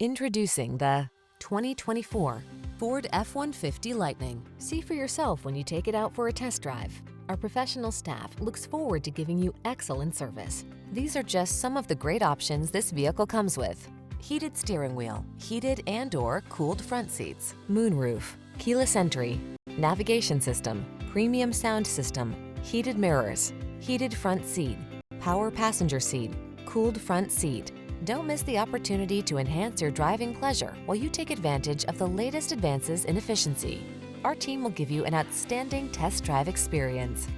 Introducing the 2024 Ford F-150 Lightning. See for yourself when you take it out for a test drive. Our professional staff looks forward to giving you excellent service. These are just some of the great options this vehicle comes with: heated steering wheel, heated and/or cooled front seats, moonroof, keyless entry, navigation system, premium sound system, heated mirrors, heated front seat, power passenger seat, cooled front seat. Don't miss the opportunity to enhance your driving pleasure while you take advantage of the latest advances in efficiency. Our team will give you an outstanding test drive experience.